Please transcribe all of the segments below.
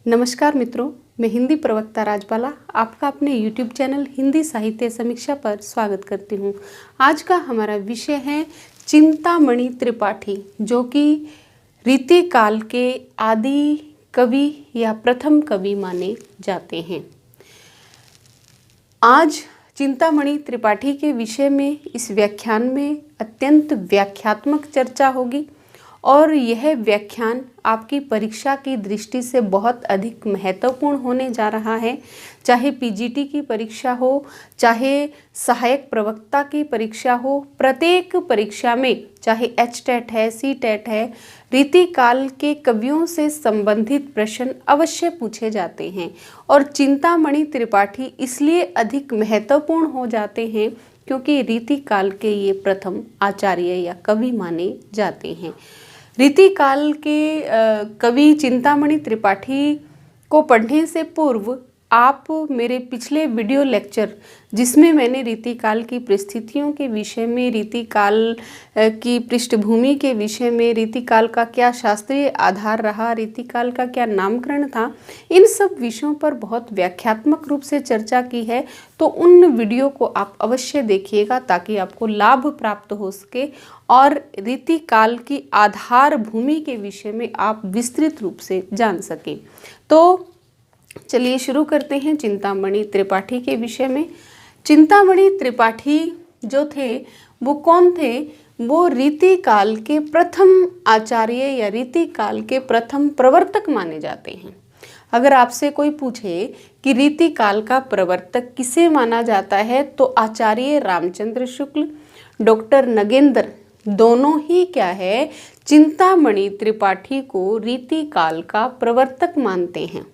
नमस्कार मित्रों, मैं हिंदी प्रवक्ता राजबाला आपका अपने YouTube चैनल हिंदी साहित्य समीक्षा पर स्वागत करती हूँ। आज का हमारा विषय है चिंतामणि त्रिपाठी, जो कि रीतिकाल के आदि कवि या प्रथम कवि माने जाते हैं। आज चिंतामणि त्रिपाठी के विषय में इस व्याख्यान में अत्यंत व्याख्यात्मक चर्चा होगी और यह व्याख्यान आपकी परीक्षा की दृष्टि से बहुत अधिक महत्वपूर्ण होने जा रहा है। चाहे पीजीटी की परीक्षा हो, चाहे सहायक प्रवक्ता की परीक्षा हो, प्रत्येक परीक्षा में चाहे एचटेट है, सीटेट है, रीतिकाल के कवियों से संबंधित प्रश्न अवश्य पूछे जाते हैं। और चिंतामणि त्रिपाठी इसलिए अधिक महत्वपूर्ण हो जाते हैं क्योंकि रीतिकाल के ये प्रथम आचार्य या कवि माने जाते हैं। रीतिकाल के कवि चिंतामणि त्रिपाठी को पढ़ने से पूर्व आप मेरे पिछले वीडियो लेक्चर, जिसमें मैंने रीतिकाल की परिस्थितियों के विषय में, रीतिकाल की पृष्ठभूमि के विषय में, रीतिकाल का क्या शास्त्रीय आधार रहा, रीतिकाल का क्या नामकरण था, इन सब विषयों पर बहुत व्याख्यात्मक रूप से चर्चा की है। तो उन वीडियो को आप अवश्य देखिएगा ताकि आपको लाभ प्राप्त हो सके और रीतिकाल की आधार भूमि के विषय में आप विस्तृत रूप से जान सकें। तो चलिए शुरू करते हैं चिंतामणि त्रिपाठी के विषय में। चिंतामणि त्रिपाठी जो थे वो कौन थे? वो रीतिकाल के प्रथम आचार्य या रीतिकाल के प्रथम प्रवर्तक माने जाते हैं। अगर आपसे कोई पूछे कि रीतिकाल का प्रवर्तक किसे माना जाता है तो आचार्य रामचंद्र शुक्ल, डॉक्टर नगेंद्र दोनों ही क्या है, चिंतामणि त्रिपाठी को रीतिकाल का प्रवर्तक मानते हैं।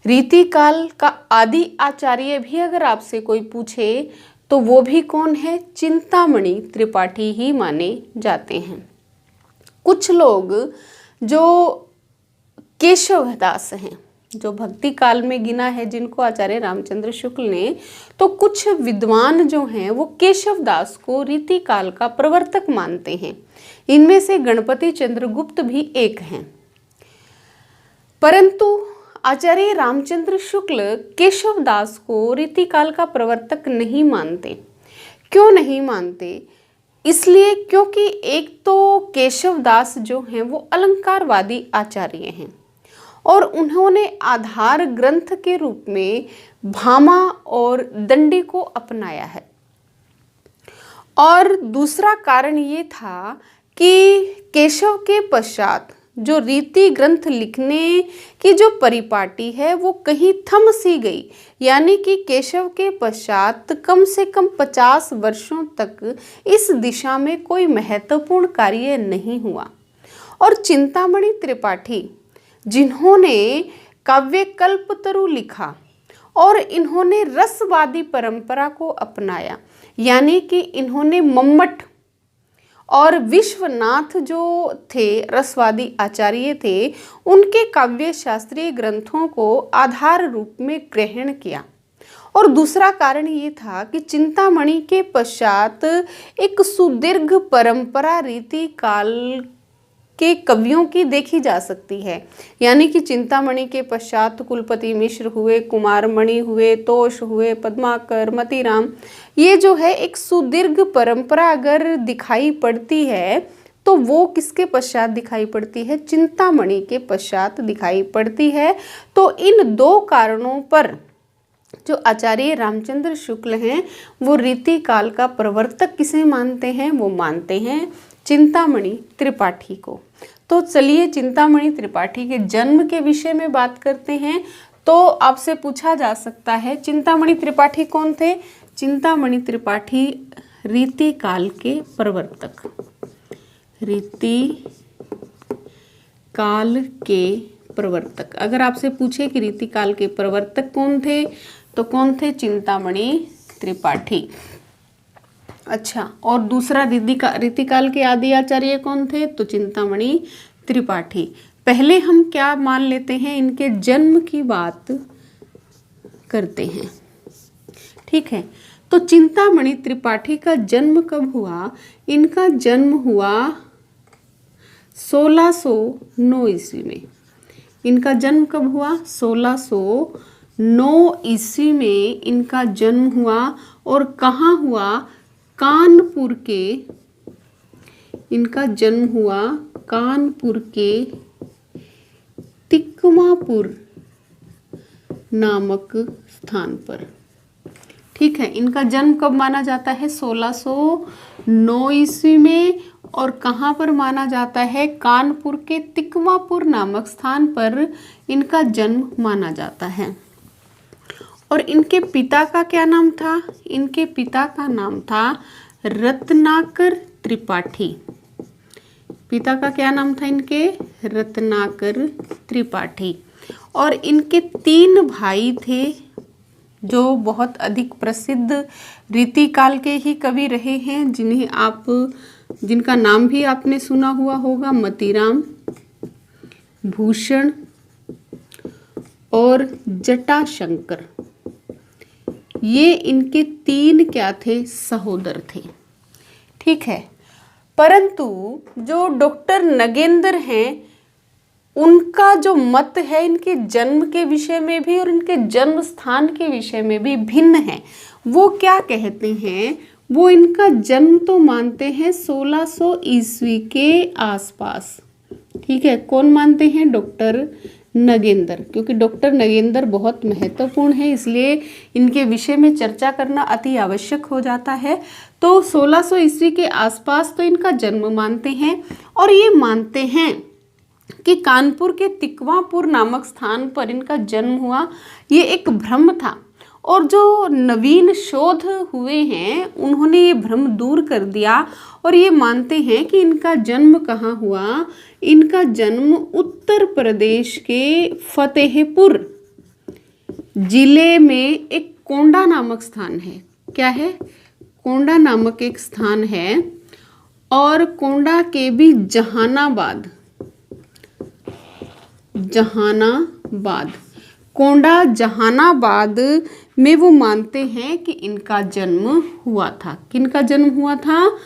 रीतिकाल का आदि आचार्य भी अगर आपसे कोई पूछे तो वो भी कौन है? चिंतामणि त्रिपाठी ही माने जाते हैं। कुछ लोग जो केशवदास हैं, जो भक्ति काल में गिना है जिनको आचार्य रामचंद्र शुक्ल ने, तो कुछ विद्वान जो हैं वो केशवदास को रीतिकाल का प्रवर्तक मानते हैं। इनमें से गणपति चंद्रगुप्त भी एक हैं। परंतु आचार्य रामचंद्र शुक्ल केशवदास को रीतिकाल का प्रवर्तक नहीं मानते। क्यों नहीं मानते? इसलिए क्योंकि एक तो केशवदास जो हैं वो अलंकारवादी आचार्य हैं और उन्होंने आधार ग्रंथ के रूप में भामा और दंडी को अपनाया है। और दूसरा कारण ये था कि केशव के पश्चात जो रीति ग्रंथ लिखने की जो परिपाटी है वो कहीं थम सी गई, यानी कि केशव के पश्चात कम से कम 50 वर्षों तक इस दिशा में कोई महत्वपूर्ण कार्य नहीं हुआ। और चिंतामणि त्रिपाठी जिन्होंने काव्य कल्पतरु लिखा और इन्होंने रसवादी परंपरा को अपनाया, यानी कि इन्होंने मम्मट और विश्वनाथ जो थे रसवादी आचार्य थे, उनके काव्य शास्त्रीय ग्रंथों को आधार रूप में ग्रहण किया। और दूसरा कारण ये था कि चिंतामणि के पश्चात एक सुदीर्घ परंपरा रीतिकाल के कवियों की देखी जा सकती है, यानी कि चिंतामणि के पश्चात कुलपति मिश्र हुए, कुमारमणि हुए, तोष हुए, पद्माकर, मतीराम, ये जो है एक सुदीर्घ परंपरा अगर दिखाई पड़ती है तो वो किसके पश्चात दिखाई पड़ती है? चिंतामणि के पश्चात दिखाई पड़ती है। तो इन दो कारणों पर जो आचार्य रामचंद्र शुक्ल हैं वो रीतिकाल का प्रवर्तक किसे मानते हैं? वो मानते हैं चिंतामणि त्रिपाठी को। तो चलिए चिंतामणि त्रिपाठी के जन्म के विषय में बात करते हैं। तो आपसे पूछा जा सकता है चिंतामणि त्रिपाठी कौन थे? चिंतामणि त्रिपाठी रीतिकाल के प्रवर्तक, रीतिकाल के प्रवर्तक। अगर आपसे पूछे कि रीतिकाल के प्रवर्तक कौन थे तो कौन थे? चिंतामणि त्रिपाठी। अच्छा, और दूसरा रीतिकाल के आदि आचार्य कौन थे? तो चिंतामणि त्रिपाठी। पहले हम क्या मान लेते हैं? इनके जन्म की बात करते हैं। ठीक है, तो चिंतामणि त्रिपाठी का जन्म कब हुआ? इनका जन्म हुआ 1609 ईस्वी में। इनका जन्म कब हुआ? 1609 ईस्वी में इनका जन्म हुआ। और कहाँ हुआ? कानपुर के, इनका जन्म हुआ कानपुर के तिकमापुर नामक स्थान पर। ठीक है, इनका जन्म कब माना जाता है? 1609 ईस्वी में। और कहाँ पर माना जाता है? कानपुर के तिकमापुर नामक स्थान पर इनका जन्म माना जाता है। और इनके पिता का क्या नाम था? इनके पिता का नाम था रत्नाकर त्रिपाठी। पिता का क्या नाम था इनके? रत्नाकर त्रिपाठी। और इनके 3 भाई थे जो बहुत अधिक प्रसिद्ध रीतिकाल के ही कवि रहे हैं, जिनका नाम भी आपने सुना हुआ होगा, मतीराम, भूषण और जटाशंकर। ये इनके 3 क्या थे? सहोदर थे। ठीक है, परंतु जो डॉक्टर नगेंद्र हैं, उनका जो मत है इनके जन्म के विषय में भी और इनके जन्म स्थान के विषय में भी भिन्न है। वो क्या कहते हैं? वो इनका जन्म तो मानते हैं 1600 ईस्वी के आसपास। ठीक है, कौन मानते हैं? डॉक्टर नगेंद्र, क्योंकि डॉक्टर नगेंद्र बहुत महत्वपूर्ण है, इसलिए इनके विषय में चर्चा करना अति आवश्यक हो जाता है। तो 1600 ईस्वी के आसपास तो इनका जन्म मानते हैं। और ये मानते हैं कि कानपुर के तिकवापुर नामक स्थान पर इनका जन्म हुआ। ये एक भ्रम था, और जो नवीन शोध हुए हैं उन्होंने ये भ्रम दूर कर दिया। और ये मानते हैं कि इनका जन्म कहाँ हुआ? इनका जन्म उत्तर प्रदेश के फतेहपुर जिले में एक कोंडा नामक स्थान है। क्या है? कोंडा नामक एक स्थान है। और कोंडा के भी जहानाबाद, कोंडा जहानाबाद में वो मानते हैं कि इनका जन्म हुआ था। किनका जन्म हुआ था?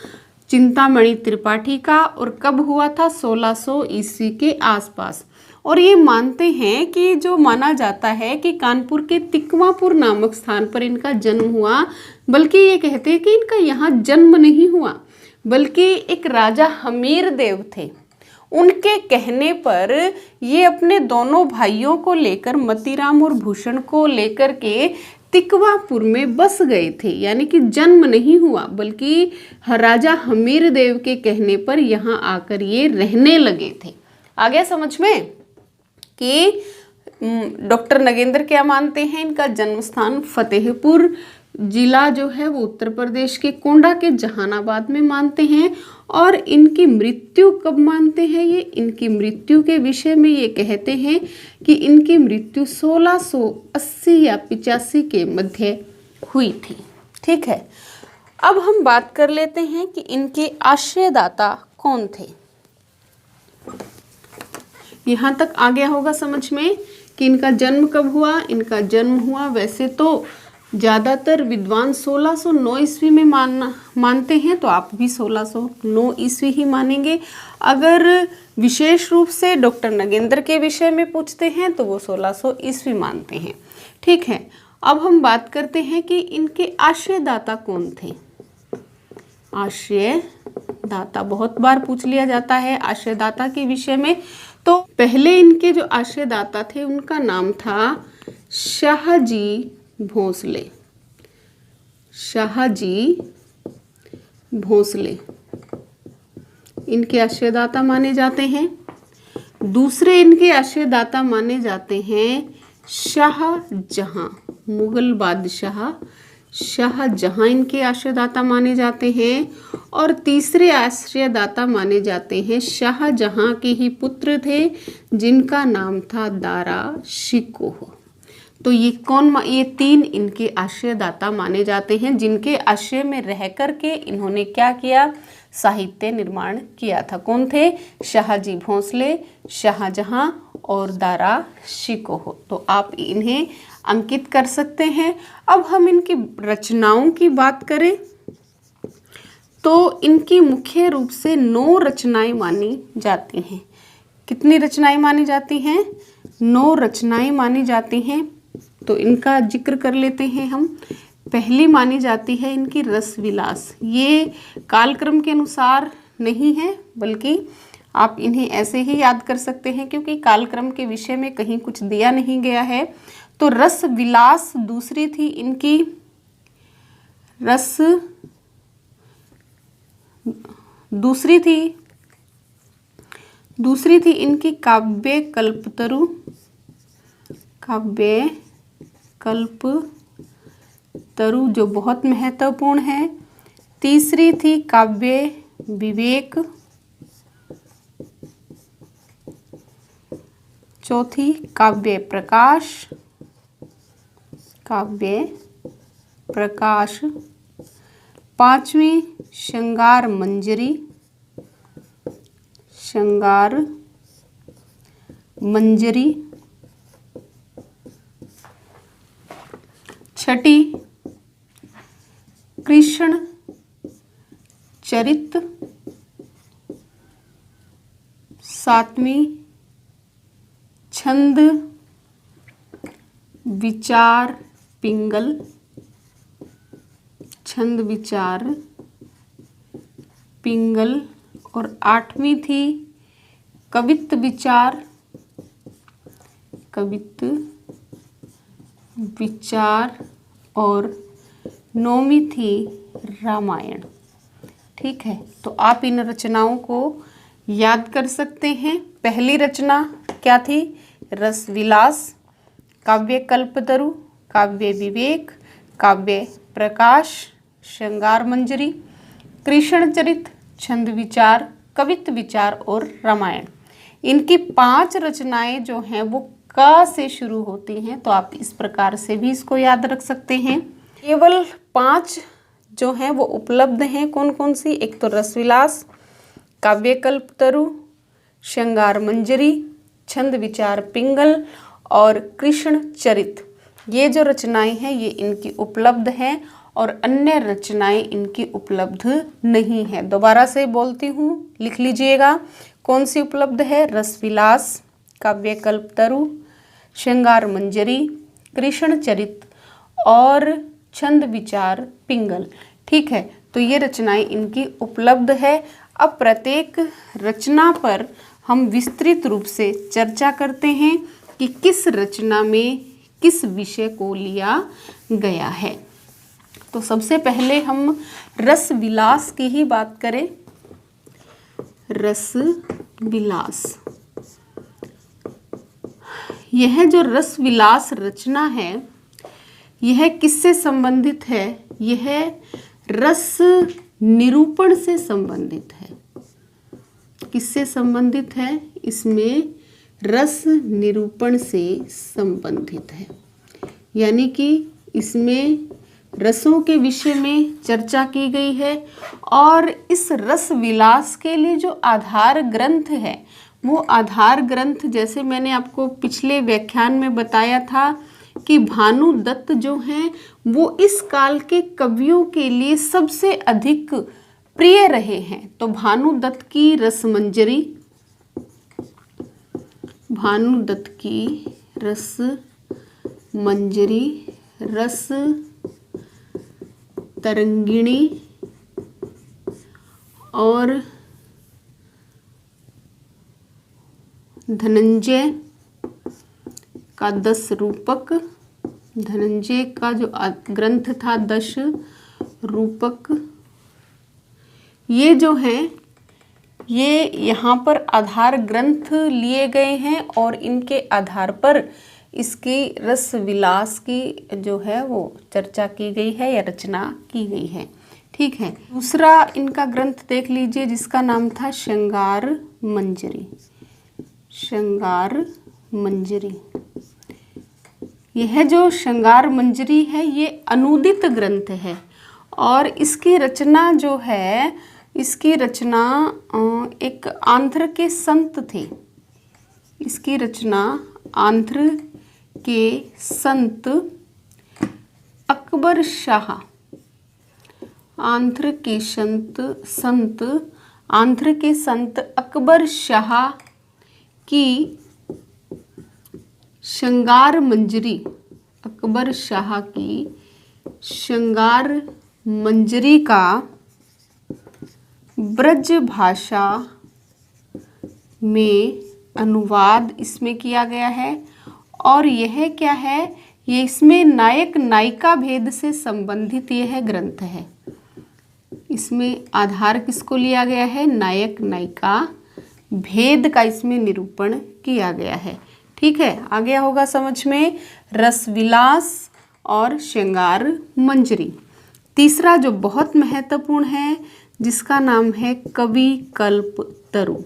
चिंतामणि त्रिपाठी का। और कब हुआ था? 1600 ईस्वी के आसपास। और ये मानते हैं कि जो माना जाता है कि कानपुर के तिकवापुर नामक स्थान पर इनका जन्म हुआ, बल्कि ये कहते हैं कि इनका यहाँ जन्म नहीं हुआ, बल्कि एक राजा हमीर देव थे, उनके कहने पर ये अपने दोनों भाइयों को लेकर, मतीराम और भूषण को लेकर के तिकवापुर में बस गए थे। यानी कि जन्म नहीं हुआ, बल्कि राजा हमीर देव के कहने पर यहाँ आकर ये रहने लगे थे। आ गया समझ में कि डॉक्टर नगेंद्र क्या मानते हैं? इनका जन्म स्थान फतेहपुर जिला जो है वो उत्तर प्रदेश के कोंडा के जहानाबाद में मानते हैं। और इनकी मृत्यु कब मानते हैं? ये इनकी मृत्यु के विषय में ये कहते हैं कि इनकी मृत्यु 1680 या 85 के मध्य हुई थी। ठीक है, अब हम बात कर लेते हैं कि इनके आश्रयदाता कौन थे। यहाँ तक आ गया होगा समझ में कि इनका जन्म कब हुआ। इनका जन्म हुआ, वैसे तो ज़्यादातर विद्वान 1609 ईस्वी में मानते हैं, तो आप भी 1609 ईस्वी ही मानेंगे। अगर विशेष रूप से डॉक्टर नगेंद्र के विषय में पूछते हैं तो वो 1600 ईस्वी मानते हैं। ठीक है, अब हम बात करते हैं कि इनके आश्रयदाता कौन थे। आश्रयदाता बहुत बार पूछ लिया जाता है आश्रयदाता के विषय में। तो पहले इनके जो आश्रयदाता थे उनका नाम था शाहजी भोसले। शाहजी भोसले इनके आश्रयदाता माने जाते हैं। दूसरे इनके आश्रयदाता माने जाते हैं शाहजहां, मुगल बादशाह शाहजहां इनके आश्रयदाता माने जाते हैं। और तीसरे आश्रयदाता माने जाते हैं शाहजहां के ही पुत्र थे जिनका नाम था दारा शिकोह। तो ये 3 इनके आश्रयदाता माने जाते हैं, जिनके आश्रय में रह कर के इन्होंने क्या किया? साहित्य निर्माण किया था। कौन थे? शाहजी भोसले, शाहजहां और दारा शिकोह। तो आप इन्हें अंकित कर सकते हैं। अब हम इनकी रचनाओं की बात करें तो इनकी मुख्य रूप से 9 रचनाएं मानी जाती हैं। कितनी रचनाएं मानी जाती हैं? 9 रचनाएं मानी जाती हैं। तो इनका जिक्र कर लेते हैं हम। पहली मानी जाती है इनकी रस विलास। ये कालक्रम के अनुसार नहीं है, बल्कि आप इन्हें ऐसे ही याद कर सकते हैं क्योंकि कालक्रम के विषय में कहीं कुछ दिया नहीं गया है। तो रस विलास दूसरी थी इनकी दूसरी थी इनकी काव्य कल्पतरु। काव्य कल्पतरु जो बहुत महत्वपूर्ण है। तीसरी थी काव्य विवेक। चौथी काव्य प्रकाश। पांचवी श्रृंगार मंजरी। छठी कृष्ण चरित। सातवीं छंद विचार पिंगल। और आठवीं थी कवित्त विचार और नौवीं थी रामायण। ठीक है, तो आप इन रचनाओं को याद कर सकते हैं। पहली रचना क्या थी? रस विलास, काव्य कल्पतरु, काव्य विवेक, काव्य प्रकाश, श्रृंगार मंजरी, कृष्ण चरित, छंद विचार, कवित्त विचार और रामायण। इनकी 5 रचनाएं जो हैं वो क से शुरू होती हैं, तो आप इस प्रकार से भी इसको याद रख सकते हैं। केवल 5 जो हैं वो उपलब्ध हैं। कौन कौन सी? एक तो रसविलास, काव्य कल्पतरु, श्रृंगार मंजरी, छंद विचार पिंगल और कृष्ण चरित। ये जो रचनाएं हैं ये इनकी उपलब्ध हैं और अन्य रचनाएं इनकी उपलब्ध नहीं है। दोबारा से बोलती हूँ, लिख लीजिएगा। कौन सी उपलब्ध है? रसविलास, काव्य कल्पतरु, श्रृंगार मंजरी, कृष्ण चरित और छंद विचार पिंगल। ठीक है, तो ये रचनाएं इनकी उपलब्ध है। अब प्रत्येक रचना पर हम विस्तृत रूप से चर्चा करते हैं कि किस रचना में किस विषय को लिया गया है। तो सबसे पहले हम रस विलास की ही बात करें। रस विलास, यह जो रस विलास रचना है यह किससे संबंधित है? यह रस निरूपण से संबंधित है। किससे संबंधित है? इसमें रस निरूपण से संबंधित है, यानी कि इसमें रसों के विषय में चर्चा की गई है। और इस रस विलास के लिए जो आधार ग्रंथ है वो आधार ग्रंथ, जैसे मैंने आपको पिछले व्याख्यान में बताया था कि भानुदत्त जो हैं वो इस काल के कवियों के लिए सबसे अधिक प्रिय रहे हैं। तो भानुदत्त की रसमंजरी, भानुदत्त की रस मंजरी, रस तरंगिणी और धनंजय का 10 रूपक, धनंजय का जो ग्रंथ था 10 रूपक, ये जो हैं ये यहाँ पर आधार ग्रंथ लिए गए हैं और इनके आधार पर इसकी रस विलास की जो है वो चर्चा की गई है या रचना की गई है। ठीक है, दूसरा इनका ग्रंथ देख लीजिए जिसका नाम था श्रृंगार मंजरी। श्रृंगार मंजरी, यह जो श्रृंगार मंजरी है ये अनूदित ग्रंथ है और इसकी रचना जो है, इसकी रचना एक आंध्र के संत थे। इसकी रचना आंध्र के संत अकबर शाह, आंध्र के आंध्र के संत अकबर शाह की श्रृंगार मंजरी, अकबर शाह की श्रृंगार मंजरी का ब्रज भाषा में अनुवाद इसमें किया गया है। और यह क्या है, ये इसमें नायक नायिका भेद से संबंधित यह ग्रंथ है। इसमें आधार किसको लिया गया है, नायक नायिका भेद का इसमें निरूपण किया गया है। ठीक है, आ गया होगा समझ में, रसविलास और श्रृंगार मंजरी। तीसरा जो बहुत महत्वपूर्ण है, जिसका नाम है कवि कल्पतरु।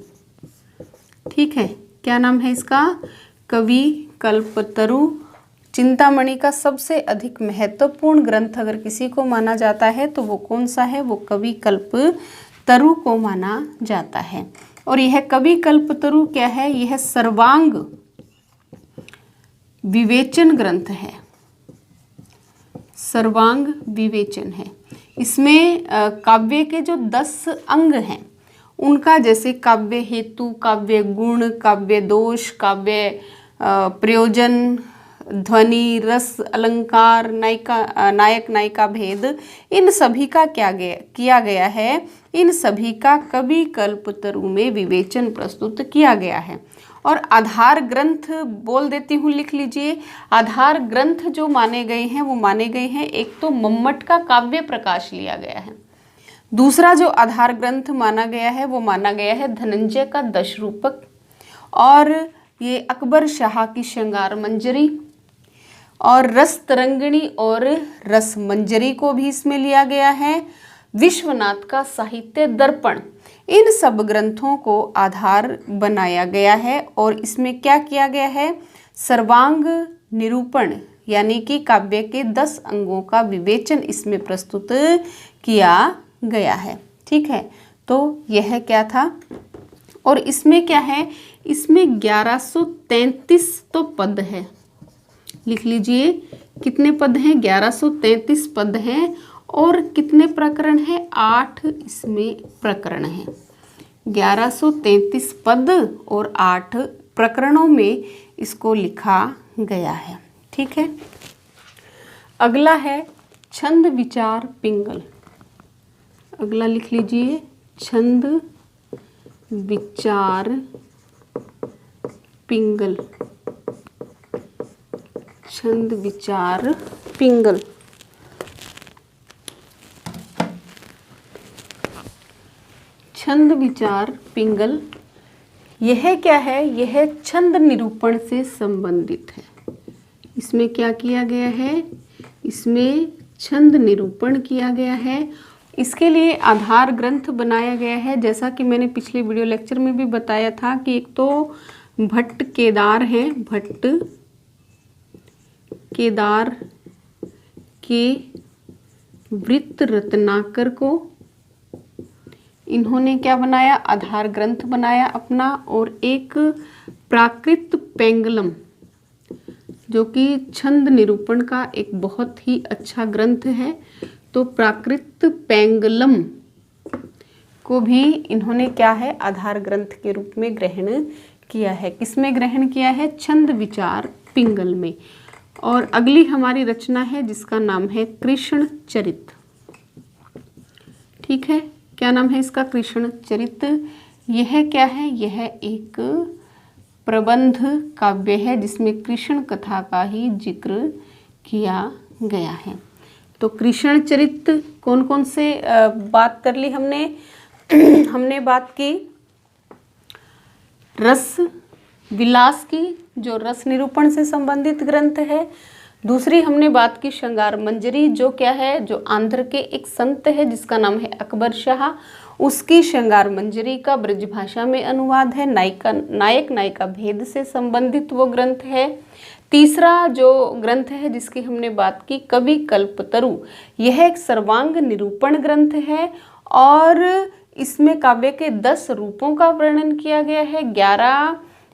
ठीक है, क्या नाम है इसका, कवि कल्पतरु। चिंतामणि का सबसे अधिक महत्वपूर्ण ग्रंथ अगर किसी को माना जाता है तो वो कौन सा है, वो कवि कल्पतरु को माना जाता है। और यह कवि कल्पतरु क्या है, यह सर्वांग विवेचन ग्रंथ है, सर्वांग विवेचन है। इसमें काव्य के जो 10 अंग हैं उनका, जैसे काव्य हेतु, काव्य गुण, काव्य दोष, काव्य प्रयोजन, ध्वनि, रस, अलंकार, नायक नायिका भेद, इन सभी का किया गया है। इन सभी का कवि कल्पतरु में विवेचन प्रस्तुत किया गया है। और आधार ग्रंथ बोल देती हूँ, लिख लीजिए। आधार ग्रंथ जो माने गए हैं वो माने गए हैं, एक तो मम्मट का काव्य प्रकाश लिया गया है। दूसरा जो आधार ग्रंथ माना गया है वो माना गया है धनंजय का दशरूपक, और ये अकबर शाह की श्रृंगार मंजरी, और रस तरंगिणी और रस मंजरी को भी इसमें लिया गया है। विश्वनाथ का साहित्य दर्पण, इन सब ग्रंथों को आधार बनाया गया है। और इसमें क्या किया गया है, सर्वांग निरूपण, यानी कि काव्य के 10 अंगों का विवेचन इसमें प्रस्तुत किया गया है। ठीक है, तो यह क्या था। और इसमें क्या है, इसमें 1133 तो पद है, लिख लीजिए कितने पद हैं, 1133 पद हैं। और कितने प्रकरण हैं, 8 इसमें प्रकरण हैं। 1133 पद और 8 प्रकरणों में इसको लिखा गया है। ठीक है, अगला है छंद विचार पिंगल। अगला लिख लीजिए, छंद विचार पिंगल, छंद विचार पिंगल। छंद विचार पिंगल, यह क्या है, यह छंद निरूपण से संबंधित है। इसमें क्या किया गया है, इसमें छंद निरूपण किया गया है। इसके लिए आधार ग्रंथ बनाया गया है, जैसा कि मैंने पिछले वीडियो लेक्चर में भी बताया था कि एक तो भट्ट केदार हैं, भट्ट केदार के वृत्त रत्नाकर को इन्होंने क्या बनाया, आधार ग्रंथ बनाया अपना। और एक प्राकृत पेंगलम, जो कि छंद निरूपण का एक बहुत ही अच्छा ग्रंथ है, तो प्राकृत पेंगलम को भी इन्होंने क्या है, आधार ग्रंथ के रूप में ग्रहण किया है। किसमें ग्रहण किया है, छंद विचार पिंगल में। और अगली हमारी रचना है जिसका नाम है कृष्ण चरित। ठीक है, क्या नाम है इसका, कृष्ण चरित। यह क्या है, यह एक प्रबंध काव्य है जिसमें कृष्ण कथा का ही जिक्र किया गया है। तो कृष्ण चरित कौन कौन से बात कर ली हमने हमने बात की रस विलास की, जो रस निरूपण से संबंधित ग्रंथ है। दूसरी हमने बात की श्रृंगार मंजरी, जो क्या है, जो आंध्र के एक संत है जिसका नाम है अकबर शाह, उसकी श्रृंगार मंजरी का ब्रज भाषा में अनुवाद है। नायक नायिका भेद से संबंधित वो ग्रंथ है। तीसरा जो ग्रंथ है जिसकी हमने बात की, कवि कल्पतरु, यह एक सर्वांग निरूपण ग्रंथ है और इसमें काव्य के 10 रूपों का वर्णन किया गया है।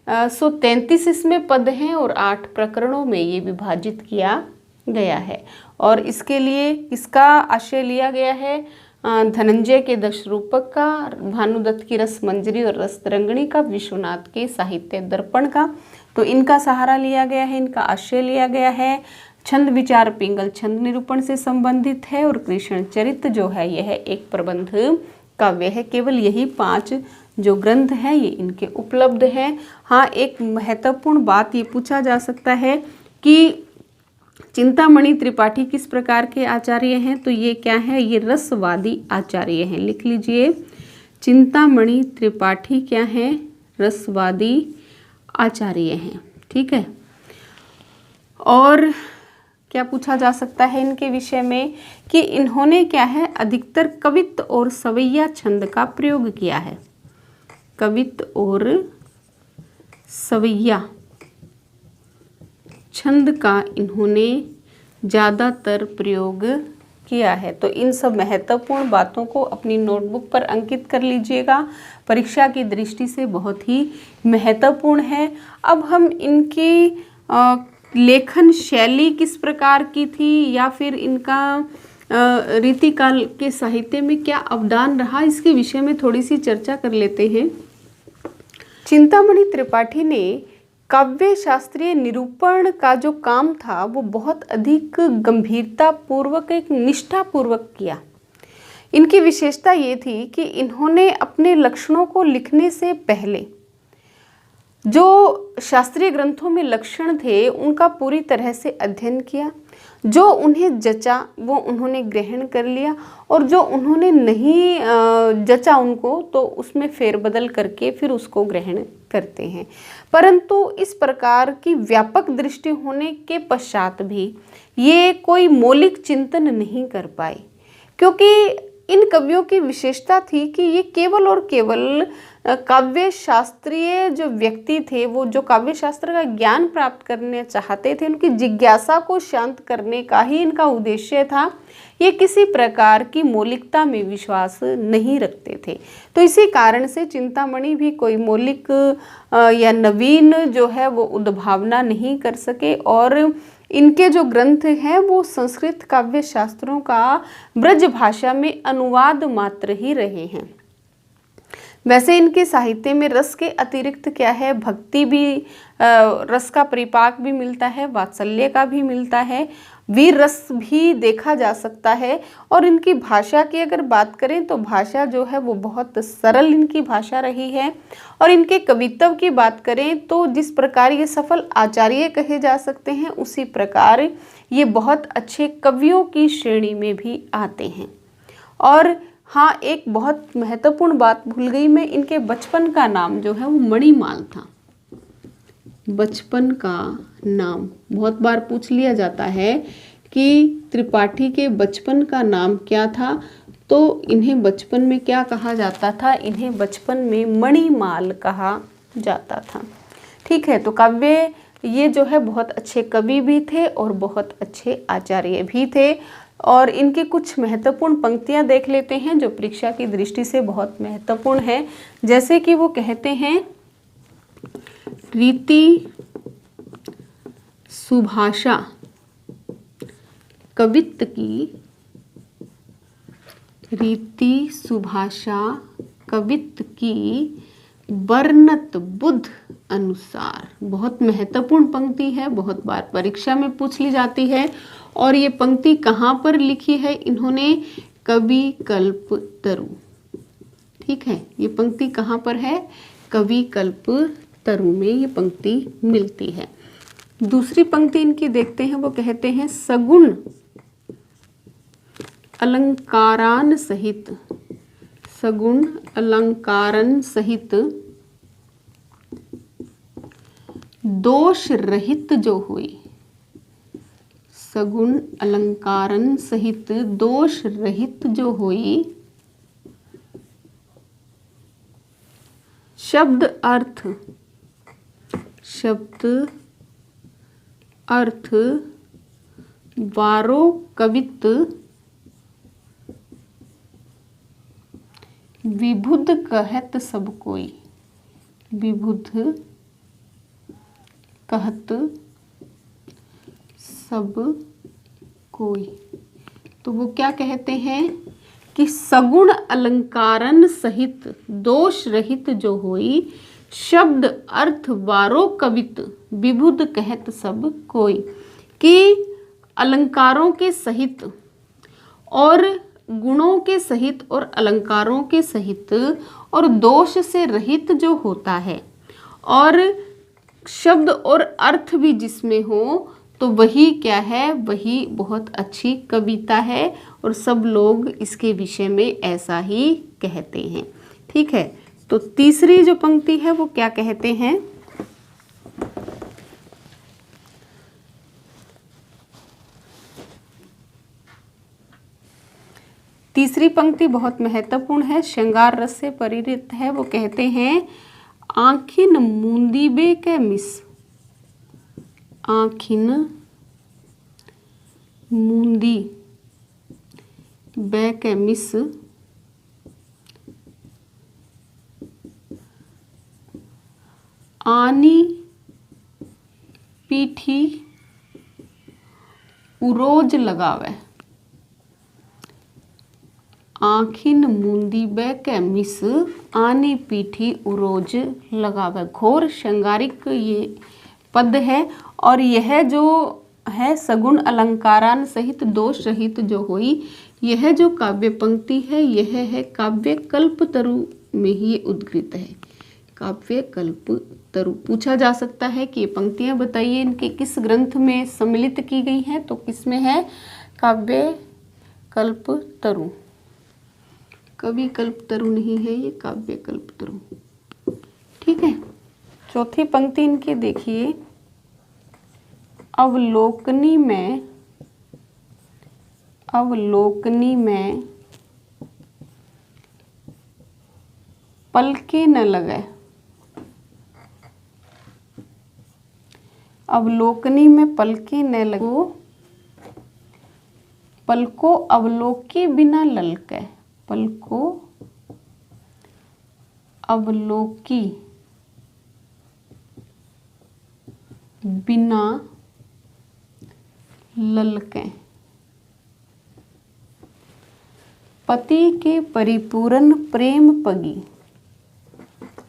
1133 इसमें पद हैं और 8 प्रकरणों में ये विभाजित किया गया है। और इसके लिए इसका आशय लिया गया है धनंजय के दश रूपक का, भानुदत्त की रस मंजरी और रस तरंगिणी का, विश्वनाथ के साहित्य दर्पण का। तो इनका सहारा लिया गया है, इनका आश्रय लिया गया है। छंद विचार पिंगल छंद निरूपण से संबंधित है और कृष्ण चरित्र जो है यह एक प्रबंध काव्य है। केवल यही 5 जो ग्रंथ हैं ये इनके उपलब्ध हैं। हाँ, एक महत्वपूर्ण बात ये पूछा जा सकता है कि चिंतामणि त्रिपाठी किस प्रकार के आचार्य हैं, तो ये क्या है, ये रसवादी आचार्य हैं। लिख लीजिए, चिंतामणि त्रिपाठी क्या है, रसवादी आचार्य हैं। ठीक है। और क्या पूछा जा सकता है इनके विषय में कि इन्होंने क्या है, अधिकतर कवित्त और सवैया छंद का प्रयोग किया है। कवित्त और सवैया छंद का इन्होंने ज़्यादातर प्रयोग किया है। तो इन सब महत्वपूर्ण बातों को अपनी नोटबुक पर अंकित कर लीजिएगा, परीक्षा की दृष्टि से बहुत ही महत्वपूर्ण है। अब हम इनकी लेखन शैली किस प्रकार की थी या फिर इनका रीतिकाल के साहित्य में क्या अवदान रहा, इसके विषय में थोड़ी सी चर्चा कर लेते हैं। चिंतामणि त्रिपाठी ने काव्य शास्त्रीय निरूपण का जो काम था वो बहुत अधिक गंभीरता पूर्वक, एक निष्ठा पूर्वक किया। इनकी विशेषता ये थी कि इन्होंने अपने लक्षणों को लिखने से पहले जो शास्त्रीय ग्रंथों में लक्षण थे उनका पूरी तरह से अध्ययन किया। जो उन्हें जचा वो उन्होंने ग्रहण कर लिया और जो उन्होंने नहीं जचा उनको तो उसमें फेरबदल करके फिर उसको ग्रहण करते हैं। परंतु इस प्रकार की व्यापक दृष्टि होने के पश्चात भी ये कोई मौलिक चिंतन नहीं कर पाए, क्योंकि इन कवियों की विशेषता थी कि ये केवल और केवल काव्य शास्त्रीय जो व्यक्ति थे, वो जो काव्य शास्त्र का ज्ञान प्राप्त करने चाहते थे, उनकी जिज्ञासा को शांत करने का ही इनका उद्देश्य था। ये किसी प्रकार की मौलिकता में विश्वास नहीं रखते थे। तो इसी कारण से चिंतामणि भी कोई मौलिक या नवीन जो है वो उद्भावना नहीं कर सके और इनके जो ग्रंथ हैं वो संस्कृत काव्य शास्त्रों का ब्रज भाषा में अनुवाद मात्र ही रहे हैं। वैसे इनके साहित्य में रस के अतिरिक्त क्या है, भक्ति भी, रस का परिपाक भी मिलता है, वात्सल्य का भी मिलता है, वीर रस भी देखा जा सकता है। और इनकी भाषा की अगर बात करें तो भाषा जो है वो बहुत सरल इनकी भाषा रही है। और इनके कवित्व की बात करें तो जिस प्रकार ये सफल आचार्य कहे जा सकते हैं उसी प्रकार ये बहुत अच्छे कवियों की श्रेणी में भी आते हैं। और हाँ, एक बहुत महत्वपूर्ण बात भूल गई मैं, इनके बचपन का नाम जो है वो मणिमाल था। बचपन का नाम बहुत बार पूछ लिया जाता है कि त्रिपाठी के बचपन का नाम क्या था, तो इन्हें बचपन में क्या कहा जाता था, इन्हें बचपन में मणिमाल कहा जाता था। ठीक है। तो काव्य ये जो है बहुत अच्छे कवि भी थे और बहुत अच्छे आचार्य भी थे। और इनकी कुछ महत्वपूर्ण पंक्तियां देख लेते हैं जो परीक्षा की दृष्टि से बहुत महत्वपूर्ण है। जैसे कि वो कहते हैं, रीति सुभाषा कवित्त की, रीति सुभाषा कवित्त की वर्णत बुद्ध अनुसार। बहुत महत्वपूर्ण पंक्ति है, बहुत बार परीक्षा में पूछ ली जाती है। और ये पंक्ति कहाँ पर लिखी है इन्होंने, कवि कल्प तरु। ठीक है, ये पंक्ति कहाँ पर है, कवि कल्प तरु में ये पंक्ति मिलती है। दूसरी पंक्ति इनकी देखते हैं, वो कहते हैं, सगुण अलंकारान सहित, सगुण अलंकारन सहित दोष रहित जो हुई, सगुण अलंकारन सहित दोष रहित जो हुई, शब्द अर्थ, शब्द अर्थ वारो कवित्त विबुध कहत सब कोई, विबुध कहत सब कोई। तो वो क्या कहते हैं कि सगुण अलंकारन सहित दोष रहित जो होई, शब्द अर्थ वारो कवित विबुध कहत सब कोई। कि अलंकारों के सहित और गुणों के सहित और अलंकारों के सहित और दोष से रहित जो होता है और शब्द और अर्थ भी जिसमें हो, तो वही क्या है, वही बहुत अच्छी कविता है और सब लोग इसके विषय में ऐसा ही कहते हैं। ठीक है, तो तीसरी जो पंक्ति है वो क्या कहते हैं, तीसरी पंक्ति बहुत महत्वपूर्ण है, श्रृंगार रस से परिवृत है। वो कहते हैं आँखिन मूंदी बे के मिस, आँखिन मूंदी बे के मिस, आनी पीठी उरोज लगावे। आँखिन मूंदी बे के मिस, आनी पीठी उरोज लगावे। घोर श्रृंगारिक ये पद है और यह जो है सगुण अलंकारान सहित दोष रहित जो हुई, यह जो काव्य पंक्ति है यह है काव्य कल्पतरु में ही उद्गृत है। काव्य कल्पतरु पूछा जा सकता है कि ये पंक्तियां बताइए इनके किस ग्रंथ में सम्मिलित की गई हैं, तो किसमें है, काव्य कल्पतरु। कवि कल्पतरु नहीं है, ये काव्य कल्पतरु। ठीक है, चौथी पंक्ति इनकी देखिए, अवलोकनी में, अवलोकनी में पलके न लगे। अवलोकनी में पलके न लगो, पलको अवलोके बिना ललके। पलको अवलोकी बिना ललके। पति के परिपूर्ण प्रेम पगी।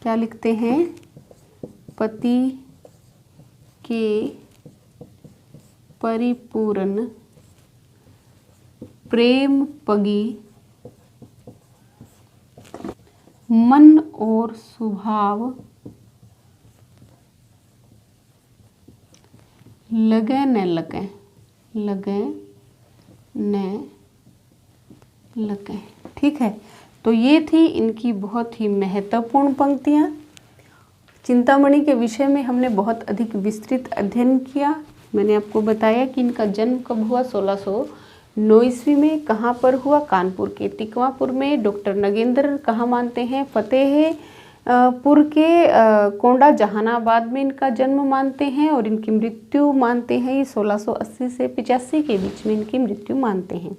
क्या लिखते हैं, पति के परिपूर्ण प्रेम पगी, मन और स्वभाव लगे न लगे, लगे न लगे। ठीक है, तो ये थी इनकी बहुत ही महत्वपूर्ण पंक्तियाँ। चिंतामणि के विषय में हमने बहुत अधिक विस्तृत अध्ययन किया। मैंने आपको बताया कि इनका जन्म कब हुआ, 1609 ईस्वी में। कहाँ पर हुआ, कानपुर के तिकवापुर में। डॉक्टर नगेंद्र कहाँ मानते हैं, फतेहपुर के कोंडा जहानाबाद में इनका जन्म मानते हैं और इनकी मृत्यु मानते हैं ये 1680 से 85 के बीच में इनकी मृत्यु मानते हैं।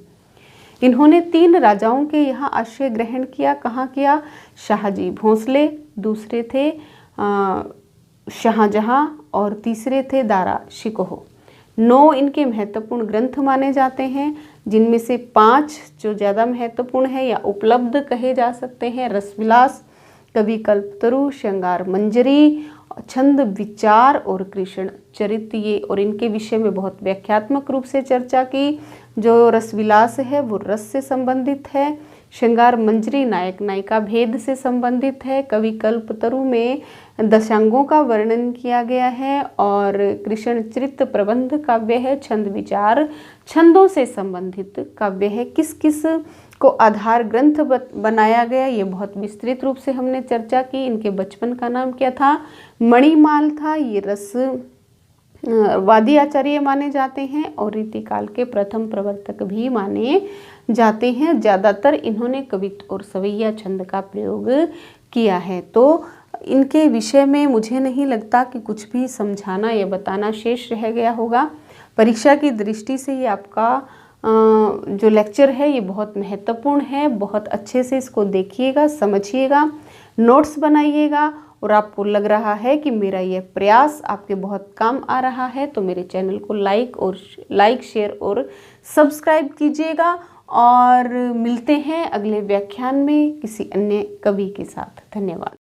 इन्होंने 3 राजाओं के यहाँ आश्रय ग्रहण किया। कहाँ किया, शाहजी भोंसले, दूसरे थे शाहजहां और तीसरे थे दारा शिकोह। 9 इनके महत्वपूर्ण ग्रंथ माने जाते हैं, जिनमें से 5 जो ज़्यादा महत्वपूर्ण है या उपलब्ध कहे जा सकते हैं, रसविलास, कवि कल्पतरु, श्रृंगार मंजरी, छंद विचार और कृष्ण चरित। ये और इनके विषय में बहुत व्याख्यात्मक रूप से चर्चा की। जो रसविलास है वो रस से संबंधित है, श्रृंगार मंजरी नायक नायिका भेद से संबंधित है, कवि कल्पतरु में दशांगों का वर्णन किया गया है और कृष्ण चरित प्रबंध काव्य है, छंद विचार छंदों से संबंधित काव्य है। किस किस को आधार ग्रंथ बनाया गया ये बहुत विस्तृत रूप से हमने चर्चा की। इनके बचपन का नाम क्या था, मणिमाल था। ये रस वादी आचार्य माने जाते हैं और रीतिकाल के प्रथम प्रवर्तक भी माने जाते हैं। ज़्यादातर इन्होंने कवित्व और सवैया छंद का प्रयोग किया है। तो इनके विषय में मुझे नहीं लगता कि कुछ भी समझाना या बताना शेष रह गया होगा। परीक्षा की दृष्टि से ये आपका जो लेक्चर है ये बहुत महत्वपूर्ण है। बहुत अच्छे से इसको देखिएगा, समझिएगा, नोट्स बनाइएगा और आपको लग रहा है कि मेरा यह प्रयास आपके बहुत काम आ रहा है तो मेरे चैनल को लाइक शेयर और सब्सक्राइब कीजिएगा और मिलते हैं अगले व्याख्यान में किसी अन्य कवि के साथ। धन्यवाद।